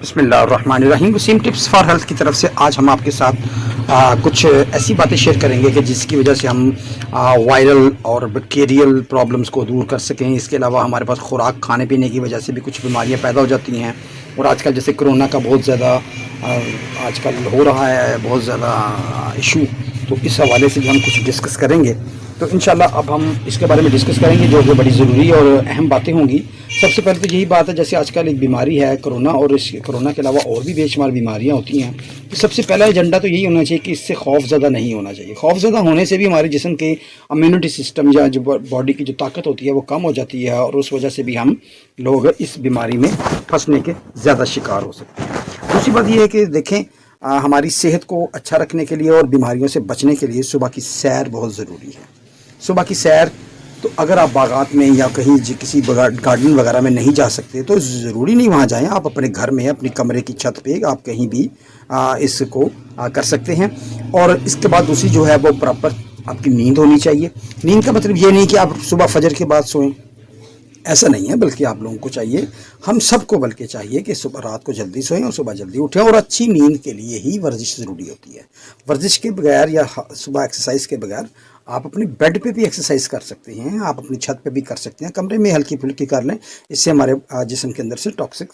بسم اللہ الرحمن الرحیم۔ وسیم ٹپس فار ہیلتھ کی طرف سے آج ہم آپ کے ساتھ کچھ ایسی باتیں شیئر کریں گے کہ جس کی وجہ سے ہم وائرل اور بیکٹیریل پرابلمس کو دور کر سکیں۔ اس کے علاوہ ہمارے پاس خوراک کھانے پینے کی وجہ سے بھی کچھ بیماریاں پیدا ہو جاتی ہیں، اور آج کل جیسے کرونا کا بہت زیادہ آج کل ہو رہا ہے، بہت زیادہ ایشو، تو اس حوالے سے بھی ہم کچھ ڈسکس کریں گے۔ تو انشاءاللہ اب ہم اس کے بارے میں ڈسکس کریں گے جو کہ بڑی ضروری اور اہم باتیں ہوں گی۔ سب سے پہلے تو یہی بات ہے، جیسے آج کل ایک بیماری ہے کرونا، اور اس کرونا کے علاوہ اور بھی بے شمار بیماریاں ہوتی ہیں، تو سب سے پہلا ایجنڈا تو یہی ہونا چاہیے کہ اس سے خوف زدہ نہیں ہونا چاہیے۔ خوف زدہ ہونے سے بھی ہمارے جسم کے امیونٹی سسٹم یا جو باڈی کی جو طاقت ہوتی ہے وہ کم ہو جاتی ہے، اور اس وجہ سے بھی ہم لوگ اس بیماری میں پھنسنے کے زیادہ شکار ہو سکتے ہیں۔ دوسری بات یہ ہے کہ دیکھیں، ہماری صحت کو اچھا رکھنے کے لیے اور بیماریوں سے بچنے کے لیے صبح کی سیر بہت ضروری ہے۔ صبح کی سیر، تو اگر آپ باغات میں یا کہیں کسی گارڈن وغیرہ میں نہیں جا سکتے تو ضروری نہیں وہاں جائیں، آپ اپنے گھر میں اپنی کمرے کی چھت پہ آپ کہیں بھی اس کو کر سکتے ہیں۔ اور اس کے بعد دوسری جو ہے وہ پراپر آپ کی نیند ہونی چاہیے۔ نیند کا مطلب یہ نہیں کہ آپ صبح فجر کے بعد سوئیں، ایسا نہیں ہے، بلکہ آپ لوگوں کو چاہیے، ہم سب کو بلکہ چاہیے کہ صبح رات کو جلدی سوئیں اور صبح جلدی اٹھیں۔ اور اچھی نیند کے لیے ہی ورزش ضروری ہوتی ہے۔ ورزش کے بغیر یا صبح ایکسرسائز کے بغیر آپ اپنے بیڈ پہ بھی ایکسرسائز کر سکتے ہیں، آپ اپنی چھت پہ بھی کر سکتے ہیں، کمرے میں ہلکی پھلکی کر لیں، اس سے ہمارے جسم کے اندر سے ٹاکسک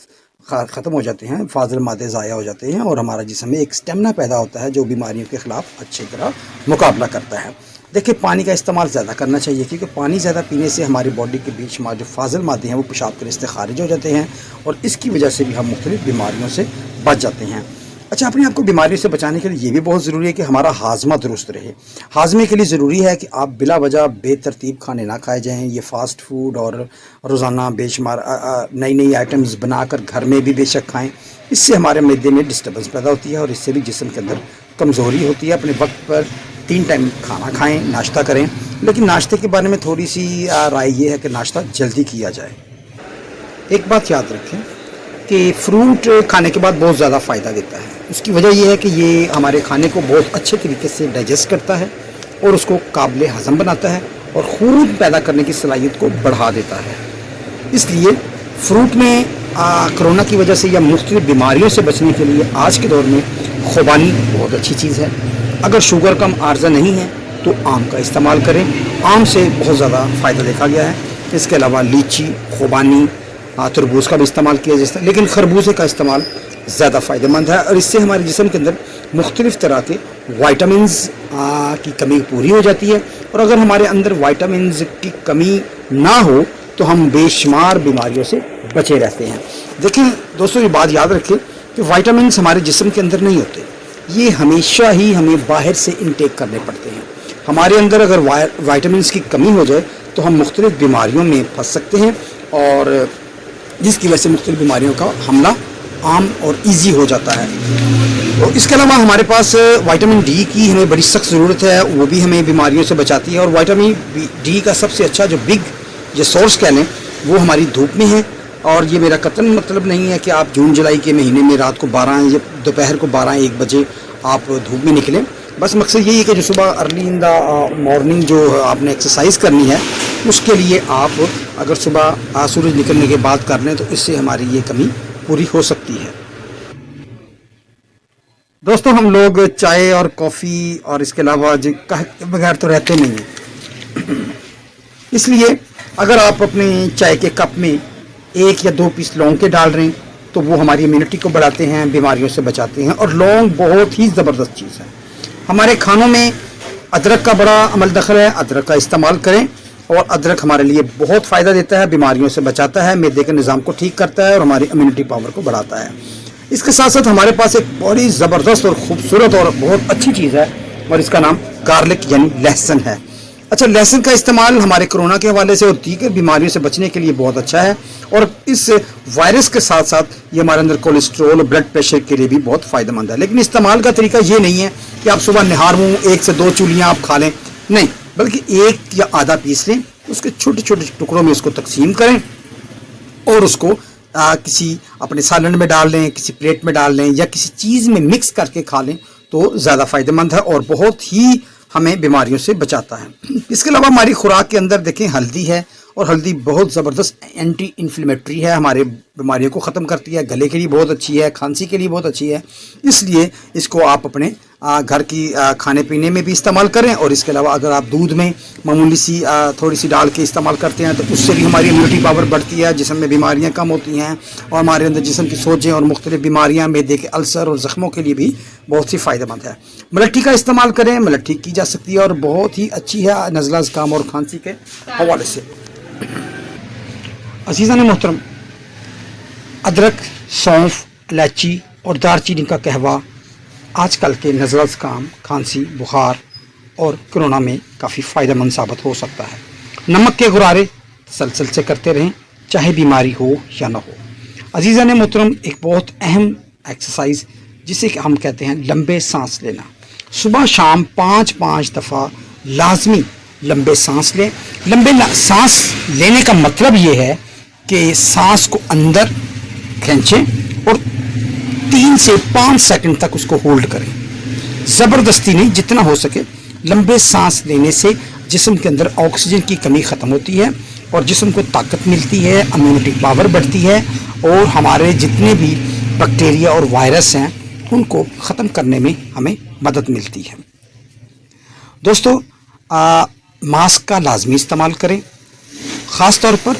ختم ہو جاتے ہیں، فاضل مادے ضائع ہو جاتے ہیں، اور ہمارا جسم میں ایک سٹیمنا پیدا ہوتا ہے جو بیماریوں کے خلاف اچھی طرح مقابلہ کرتا ہے۔ دیکھیں، پانی کا استعمال زیادہ کرنا چاہیے، کیونکہ پانی زیادہ پینے سے ہماری باڈی کے بیچ میں جو فاضل مادے ہیں وہ پیشاب کے راستے خارج ہو جاتے ہیں، اور اس کی وجہ سے بھی ہم مختلف بیماریوں سے بچ جاتے ہیں۔ اچھا، اپنے آپ کو بیماریوں سے بچانے کے لیے یہ بھی بہت ضروری ہے کہ ہمارا ہاضمہ درست رہے۔ ہاضمے کے لیے ضروری ہے کہ آپ بلا وجہ بے ترتیب کھانے نہ کھائے جائیں۔ یہ فاسٹ فوڈ اور روزانہ بے شمار نئی نئی آئٹمز بنا کر گھر میں بھی بے شک کھائیں، اس سے ہمارے معدے میں ڈسٹربنس پیدا ہوتی ہے، اور اس سے بھی جسم کے اندر کمزوری ہوتی ہے۔ اپنے وقت پر 3 ٹائم کھانا کھائیں، ناشتہ کریں، لیکن ناشتے کے بارے میں تھوڑی سی رائے یہ ہے کہ ناشتہ جلدی کیا جائے۔ ایک بات یاد رکھیں کہ فروٹ کھانے کے بعد بہت زیادہ فائدہ دیتا ہے۔ اس کی وجہ یہ ہے کہ یہ ہمارے کھانے کو بہت اچھے طریقے سے ڈائجسٹ کرتا ہے، اور اس کو قابل ہضم بناتا ہے، اور خون پیدا کرنے کی صلاحیت کو بڑھا دیتا ہے۔ اس لیے فروٹ میں کرونا کی وجہ سے یا مختلف بیماریوں سے بچنے کے لیے آج کے دور میں خوبانی بہت اچھی چیز ہے۔ اگر شوگر کا عارضہ نہیں ہے تو آم کا استعمال کریں، آم سے بہت زیادہ فائدہ دیکھا گیا ہے۔ اس کے علاوہ لیچی، خوبانی، تربوز کا بھی استعمال کیا جاتا ہے، لیکن خربوزے کا استعمال زیادہ فائدہ مند ہے، اور اس سے ہمارے جسم کے اندر مختلف طرح کے وائٹامنز کی کمی پوری ہو جاتی ہے، اور اگر ہمارے اندر وائٹامنز کی کمی نہ ہو تو ہم بے شمار بیماریوں سے بچے رہتے ہیں۔ دیکھیں دوستوں، یہ بات یاد رکھیں کہ وائٹامنز ہمارے جسم کے اندر نہیں ہوتے، یہ ہمیشہ ہی ہمیں باہر سے انٹیک کرنے پڑتے ہیں۔ ہمارے اندر اگر وائٹامنز کی کمی ہو جائے تو ہم مختلف بیماریوں میں پھنس سکتے ہیں، اور جس کی وجہ سے مختلف بیماریوں کا حملہ عام اور ایزی ہو جاتا ہے۔ اور اس کے علاوہ ہمارے پاس وائٹامن ڈی کی ہمیں بڑی سخت ضرورت ہے، وہ بھی ہمیں بیماریوں سے بچاتی ہے۔ اور وائٹامن ڈی کا سب سے اچھا جو بگ سورس کہہ لیں وہ ہماری دھوپ میں ہے، اور یہ میرا قطعاً مطلب نہیں ہے کہ آپ جون جولائی کے مہینے میں رات کو 12 یا دوپہر کو 12-1 بجے آپ دھوپ میں نکلیں۔ بس مقصد یہی ہے کہ جو صبح ارلی ان دا مارننگ جو آپ نے ایکسرسائز کرنی ہے، اس کے لیے آپ اگر صبح سورج نکلنے کے بعد کر لیں تو اس سے ہماری یہ کمی پوری ہو سکتی ہے۔ دوستوں، ہم لوگ چائے اور کافی اور اس کے علاوہ کے بغیر تو رہتے نہیں ہیں، اس لیے اگر آپ اپنے چائے کے کپ میں 1 یا 2 پیس لونگ کے ڈال رہے ہیں تو وہ ہماری امیونٹی کو بڑھاتے ہیں، بیماریوں سے بچاتے ہیں، اور لونگ بہت ہی زبردست چیز ہے۔ ہمارے کھانوں میں ادرک کا بڑا عمل دخل ہے، ادرک کا استعمال کریں، اور ادرک ہمارے لیے بہت فائدہ دیتا ہے، بیماریوں سے بچاتا ہے، معدے کے نظام کو ٹھیک کرتا ہے، اور ہماری امیونٹی پاور کو بڑھاتا ہے۔ اس کے ساتھ ساتھ ہمارے پاس ایک بڑی زبردست اور خوبصورت اور بہت اچھی چیز ہے، اور اس کا نام گارلک یعنی لہسن ہے۔ اچھا، لہسن کا استعمال ہمارے کرونا کے حوالے سے اور دیگر بیماریوں سے بچنے کے لیے بہت اچھا ہے، اور اس وائرس کے ساتھ ساتھ یہ ہمارے اندر کولیسٹرول اور بلڈ پریشر کے لیے بھی بہت فائدہ مند ہے۔ لیکن استعمال کا طریقہ یہ نہیں ہے کہ آپ صبح نہار منہ 1 سے 2 چولیاں آپ کھا لیں، نہیں، بلکہ 1 یا آدھا پیس لیں، اس کے چھوٹے چھوٹے ٹکڑوں میں اس کو تقسیم کریں، اور اس کو کسی اپنے سالن میں ڈال لیں، کسی پلیٹ میں ڈال لیں، یا کسی چیز میں مکس کر کے کھا لیں تو زیادہ فائدہ مند ہے، اور بہت ہی ہمیں بیماریوں سے بچاتا ہے۔ اس کے علاوہ ہماری خوراک کے اندر دیکھیں ہلدی ہے، اور ہلدی بہت زبردست اینٹی انفلیمیٹری ہے، ہمارے بیماریوں کو ختم کرتی ہے، گلے کے لیے بہت اچھی ہے، کھانسی کے لیے بہت اچھی ہے، اس لیے اس کو آپ اپنے گھر کی کھانے پینے میں بھی استعمال کریں، اور اس کے علاوہ اگر آپ دودھ میں معمولی سی تھوڑی سی ڈال کے استعمال کرتے ہیں تو اس سے بھی ہماری امیونٹی پاور بڑھتی ہے، جسم میں بیماریاں کم ہوتی ہیں، اور ہمارے اندر جسم کی سوجیں اور مختلف بیماریاں، معدے کے السر اور زخموں کے لیے بھی بہت سی فائدہ مند ہے۔ ملٹھی کا استعمال کریں، ملٹھی کی جا سکتی ہے اور بہت ہی اچھی ہے نزلہ زکام اور کھانسی کے حوالے سے۔ عزیزان محترم، ادرک، سونف، الائچی اور دار چینی کا قہوہ آج کل کے نزلہ زکام، کھانسی، بخار اور کرونا میں کافی فائدہ مند ثابت ہو سکتا ہے۔ نمک کے غرارے تسلسل سے کرتے رہیں، چاہے بیماری ہو یا نہ ہو۔ عزیزان محترم، ایک بہت اہم ایکسرسائز جسے کہ ہم کہتے ہیں لمبے سانس لینا، صبح شام 5 دفعہ لازمی لمبے سانس لیں۔ لمبے سانس لینے کا مطلب یہ ہے کہ سانس کو اندر کھینچیں اور 3 سے 5 سیکنڈ تک اس کو ہولڈ کریں، زبردستی نہیں، جتنا ہو سکے۔ لمبے سانس لینے سے جسم کے اندر آکسیجن کی کمی ختم ہوتی ہے اور جسم کو طاقت ملتی ہے، امیونٹی پاور بڑھتی ہے، اور ہمارے جتنے بھی بیکٹیریا اور وائرس ہیں ان کو ختم کرنے میں ہمیں مدد ملتی ہے۔ دوستو، ماسک کا لازمی استعمال کریں، خاص طور پر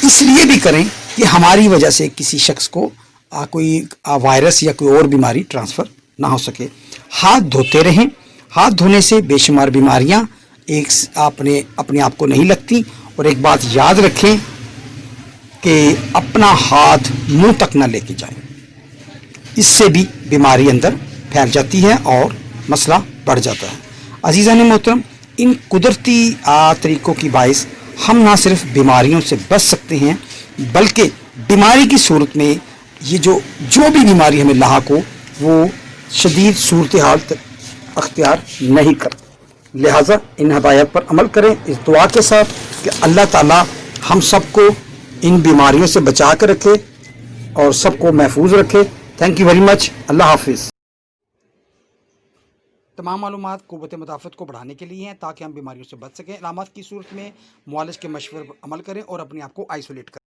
اس لیے بھی کریں کہ ہماری وجہ سے کسی شخص کو کوئی وائرس یا کوئی اور بیماری ٹرانسفر نہ ہو سکے۔ ہاتھ دھوتے رہیں، ہاتھ دھونے سے بے شمار بیماریاں اپنے آپ کو نہیں لگتی، اور ایک بات یاد رکھیں کہ اپنا ہاتھ منہ تک نہ لے کے جائیں، اس سے بھی بیماری اندر پھیل جاتی ہے اور مسئلہ بڑھ جاتا ہے۔ عزیزان محترم، ان قدرتی طریقوں کی باعث ہم نہ صرف بیماریوں سے بچ سکتے ہیں، بلکہ بیماری کی صورت میں یہ جو بھی بیماری ہمیں لاحق ہو وہ شدید صورتحال اختیار نہیں کرتی۔ لہٰذا ان ہدایات پر عمل کریں، اس دعا کے ساتھ کہ اللہ تعالی ہم سب کو ان بیماریوں سے بچا کر رکھے اور سب کو محفوظ رکھے۔ Thank you very much. Allah حافظ۔ تمام معلومات قوت مدافعت کو بڑھانے کے لیے ہیں تاکہ ہم بیماریوں سے بچ سکیں۔ علامات کی صورت میں معالج کے مشورے پر عمل کریں اور اپنے آپ کو آئسولیٹ کریں۔